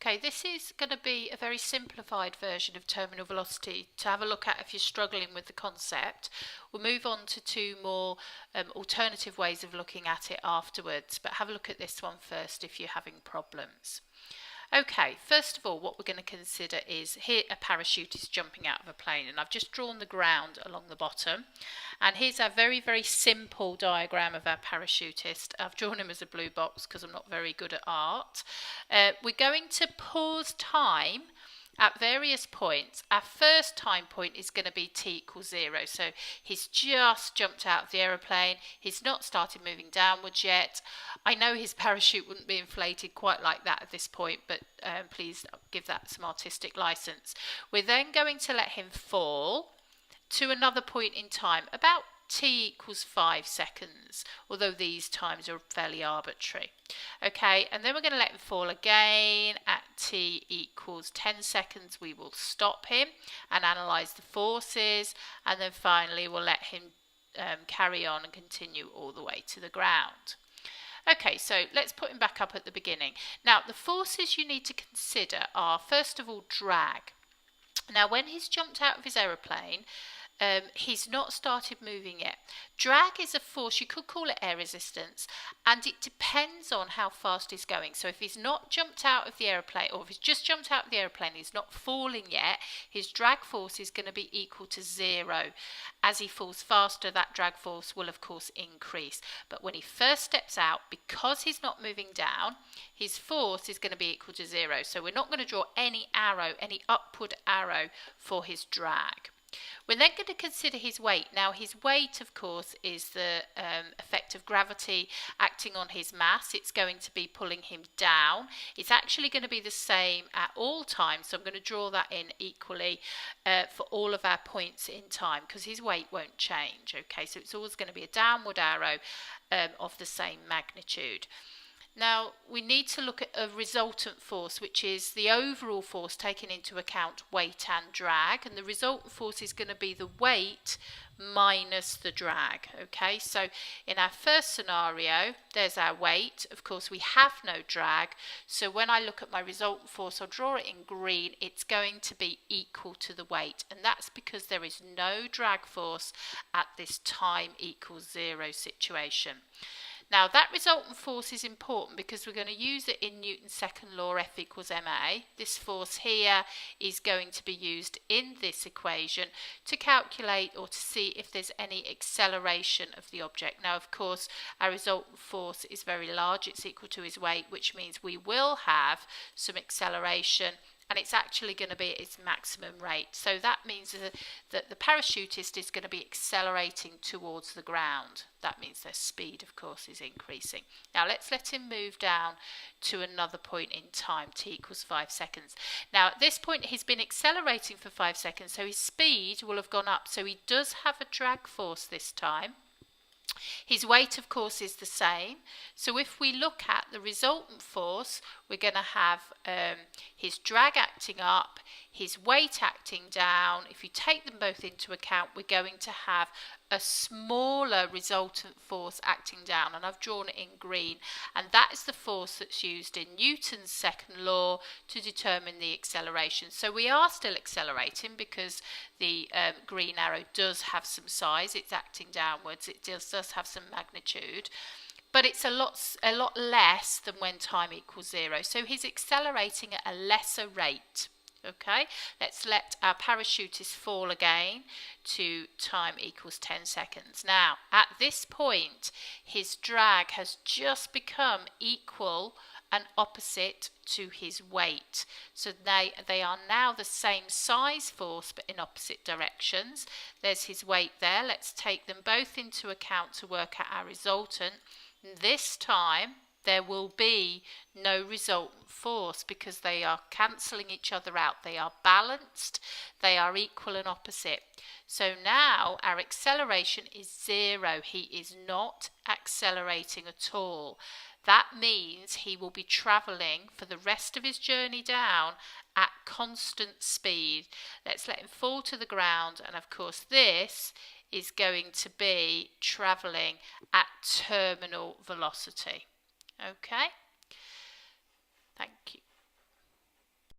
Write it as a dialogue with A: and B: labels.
A: Okay, this is going to be a very simplified version of terminal velocity to have a look at if you're struggling with the concept. We'll move on to two more alternative ways of looking at it afterwards, but have a look at this one first if you're having problems. Okay, first of all, what we're going to consider is here a parachute is jumping out of a plane, and I've just drawn the ground along the bottom. And here's our very, very simple diagram of our parachutist. I've drawn him as a blue box because I'm not very good at art. We're going to pause time at various points. Our first time point is going to be t = 0. So he's just jumped out of the aeroplane. He's not started moving downwards yet. I know his parachute wouldn't be inflated quite like that at this point, but please give that some artistic license. We're then going to let him fall to another point in time, about t = 5 seconds, although these times are fairly arbitrary. Okay, and then we're going to let him fall again at t = 10 seconds. We will stop him and analyse the forces, and then finally we'll let him carry on and continue all the way to the ground. Okay, so let's put him back up at the beginning. Now, the forces you need to consider are, first of all, drag. Now, when he's jumped out of his aeroplane, he's not started moving yet. Drag is a force, you could call it air resistance, and it depends on how fast he's going. So if he's not jumped out of the aeroplane, or if he's just jumped out of the aeroplane, he's not falling yet, his drag force is going to be equal to 0. As he falls faster, that drag force will of course increase. But when he first steps out, because he's not moving down, his force is going to be equal to 0. So we're not going to draw any arrow, any upward arrow for his drag. We're then going to consider his weight. Now, his weight, of course, is the effect of gravity acting on his mass. It's going to be pulling him down. It's actually going to be the same at all times, so I'm going to draw that in equally for all of our points in time, because his weight won't change. Okay, so it's always going to be a downward arrow of the same magnitude. Now, we need to look at a resultant force, which is the overall force taking into account weight and drag. And the resultant force is going to be the weight minus the drag. Okay, so in our first scenario, there's our weight. Of course, we have no drag. So when I look at my resultant force, I'll draw it in green. It's going to be equal to the weight. And that's because there is no drag force at this time = 0 situation. Now, that resultant force is important because we're going to use it in Newton's second law, F = ma. This force here is going to be used in this equation to calculate or to see if there's any acceleration of the object. Now, of course, our resultant force is very large. It's equal to his weight, which means we will have some acceleration, and it's actually going to be at its maximum rate. So that means that the parachutist is going to be accelerating towards the ground. That means their speed, of course, is increasing. Now let's let him move down to another point in time, t = 5 seconds. Now at this point he's been accelerating for 5 seconds, so his speed will have gone up. So he does have a drag force this time. His weight, of course, is the same. So if we look at the resultant force, we're going to have his drag acting up, his weight acting down. If you take them both into account, we're going to have a smaller resultant force acting down, and I've drawn it in green, and that is the force that's used in Newton's second law to determine the acceleration. So we are still accelerating because the green arrow does have some size. It's acting downwards. It does have some magnitude, but it's a lot less than when time = 0. So he's accelerating at a lesser rate. Okay, let's let our parachutist fall again to time = 10 seconds. Now, at this point, his drag has just become equal and opposite to his weight. So they are now the same size force, but in opposite directions. There's his weight there. Let's take them both into account to work out our resultant. This time, there will be no resultant force because they are cancelling each other out. They are balanced, they are equal and opposite. So now our acceleration is 0. He is not accelerating at all. That means he will be travelling for the rest of his journey down at constant speed. Let's let him fall to the ground, and of course this is going to be travelling at terminal velocity. Okay, thank you.